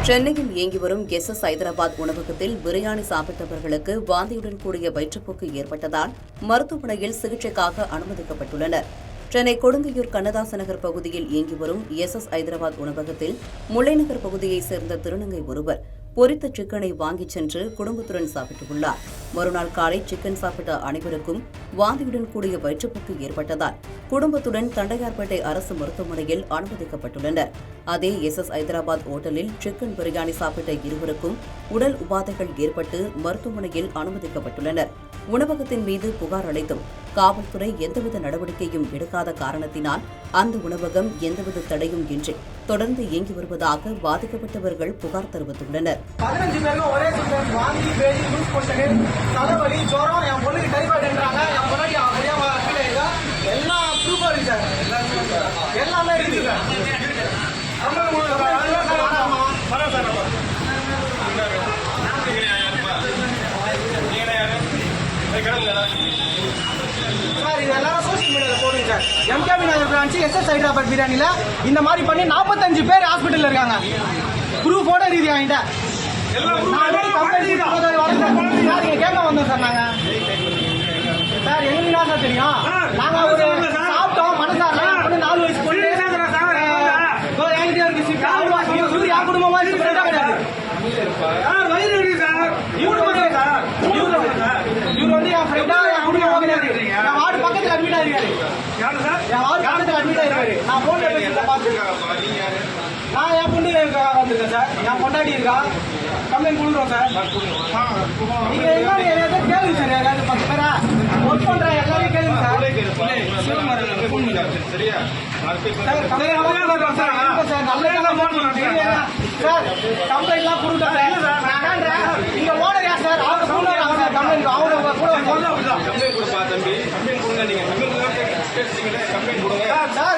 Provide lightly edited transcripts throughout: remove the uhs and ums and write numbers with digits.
சென்னையில் இயங்கி வரும் எஸ் ஹைதராபாத் உணவகத்தில் பிரியாணி சாப்பிட்டவர்களுக்கு வாந்தியுடன் கூடிய வயிற்றுப்போக்கு ஏற்பட்டதால் மருத்துவமனையில் சிகிச்சைக்காக அனுமதிக்கப்பட்டுள்ளனர். சென்னை கொடுங்கையூர் கண்ணதாசன் நகர் பகுதியில் இயங்கி வரும் எஸ் ஹைதராபாத் உணவகத்தில் முல்லைநகர் பகுதியைச் சேர்ந்த திருநங்கை ஒருவர் பொரித்த சிக்கனை வாங்கிச் சென்று குடும்பத்துடன் சாப்பிட்டுள்ளார். மறுநாள் காலை சிக்கன் சாப்பிட்ட அனைவருக்கும் வாந்தியுடன் கூடிய வயிற்றுப்போக்கு ஏற்பட்டதால் குடும்பத்துடன் தண்டையார்பேட்டை அரசு மருத்துவமனையில் அனுமதிக்கப்பட்டுள்ளனர். அதே எஸ் ஹைதராபாத் ஓட்டலில் சிக்கன் பிரியாணி சாப்பிட்ட இருவருக்கும் உடல் உபாதைகள் ஏற்பட்டு மருத்துவமனையில் அனுமதிக்கப்பட்டுள்ளனர். உணவகத்தின் மீது புகார் அளித்தும் காவல்துறை எந்தவித நடவடிக்கையும் எடுக்காத காரணத்தினால் அந்த உணவகம் எந்தவித தடையும் இன்றி தொடர்ந்து இயங்கி வருவதாக பாதிக்கப்பட்டவர்கள் புகார் தெரிவித்துள்ளனர். 15 பேருக்கு ஒரே சிக்கன் வாந்தி, பேதி, லூஸ் மோஷன், தலைவலி, ஜுரம், என் பொண்ணுக்கு டைபாய்டு என்றாங்க. என் பொண்ணாடி எல்லா ப்ரூஃபும் இருக்கு சார். எல்லாமே இருக்கு சார். சார் இது எல்லாரும் சோசியல் மீடியாவில் போடுங்க சார். எம்கேபி நகர் பிரான்ச்சு எஸ் ஹைதராபாத் பிரியாணியில் இந்த மாதிரி பண்ணி 45 பேர் ஹாஸ்பிட்டலில் இருக்காங்க. ப்ரூஃபோட இருக்குது என்கிட்ட. கேட்க வந்தோம் சார். நாங்கள் சார் எங்களுக்கு என்ன சார் தெரியும்? நாங்கள் ஒரு சாப்பிட்டோம் மனசார 4 வயசு பொண்ணு என்கிட்ட இருக்கு. என் குடும்பமா கிடையாது. இவர் வந்து என் ஃப்ரெண்டா என் குடும்பமா கிடையாது. என் வார்டு பக்கத்தில் அட்மிட் ஆயிருக்காரு. என் வார்டு பக்கத்தில் அட்மிட் ஆயிருக்காரு. நான் போன் நான் என் பொண்ணு வந்திருக்கேன் சார். என் பொண்டாடி இருக்கா. கம்ப்ளைண்ட் கொடுக்குறோம் சார். நீங்க எல்லாரும் கேளுங்க சார். யாராவது 10 பேரா ஒர்க் பண்ற எல்லாரையும் கேளுங்க சார். சார் கம்ப்ளைண்ட்லாம் கொடுத்தேன் சார். நீங்க ஓனரா சார்? அவங்க கூட கம்ப்ளைண்ட் அவங்க கூட சார்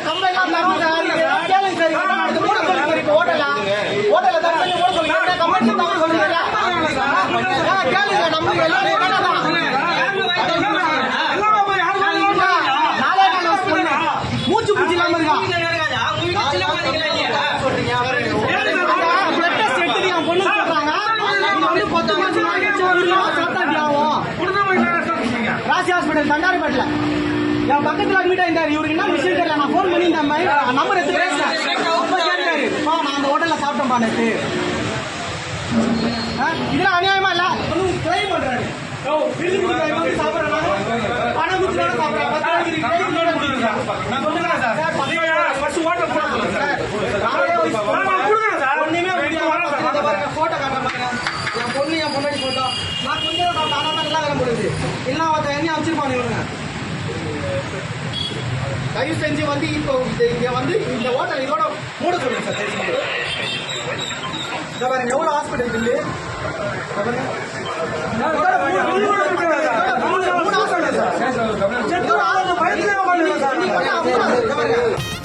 கம்ப்ளைண்ட்லாம் தரோம் சார். கேளுங்க சார். ஹோட்டலா ஹோட்டல தண்ணி கூட சொல்லுங்க. கம்ப்ளைண்ட் தான் சொல்லுங்க. கேளுங்க நம்ம எல்லாரும் மூச்சு பூச்சி இல்லாம இருக்கா? என் பொண்ணு சொல்றாங்க ராசி ஹாஸ்பிட்டல் தண்டாரிப்பேட்டில் என் பக்கத்தில் அட்மிட் ஆயிருந்தாரு. இவருக்கு என்ன விஷயம் தெரியல. நான் போன் பண்ணி இந்த மாதிரி நம்பர் எடுத்து பேசுறேன். நான் அந்த ஹோட்டல்ல சாப்பிட்டேன் நேற்று. இதெல்லாம் அநியாயமா இல்ல? கிளைம் பண்றாரு. சாப்பிடுறேன் பணம் குடிச்சு போட்டோ காட்டுறேன். என் பொண்ணு என் பொண்ணாடி போட்டோ நான் கொஞ்சம் எல்லாம் வேலை முடியுது. எல்லாம் என்ன அமைச்சிருப்பாங்க இவங்க. தயவு செஞ்சு வந்து இப்போ இங்க வந்து இந்த ஹோட்டல் இதோட மூட சொல்லுங்க சார். தெரிஞ்சு இந்த பாருங்க எவ்வளவு ஹாஸ்பிட்டல் பில்லு. மூணு ஹாஸ்பிட்டல் சார்.